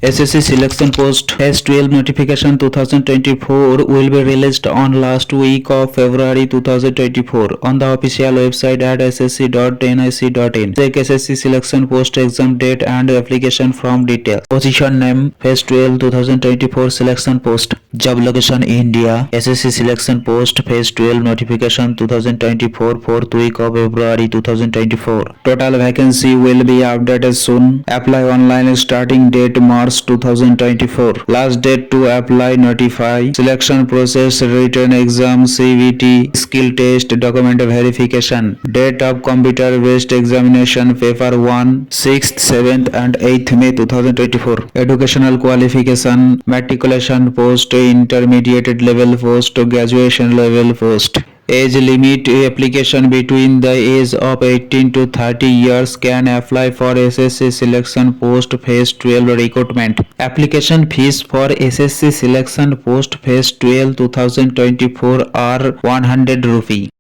SSC selection post phase 12 notification 2024 will be released on last week of February 2024 on the official website at ssc.nic.in. Check SSC selection post exam date and application form details. Position name phase 12 2024 selection post. Job location India. SSC selection post phase 12 notification 2024 4th week of February 2024. Total vacancy will be updated soon. Apply online starting date March 2024. Last date to apply notify. Selection process written exam CVT skill test document verification. Date of computer based examination paper 1 6th 7th and 8th May 2024. Educational qualification matriculation post intermediate level post graduation level post. Age limit application between the age of 18 to 30 years can apply for SSC selection post phase 12 recruitment. Application fees for SSC selection post phase 12 2024 are 100 rupee.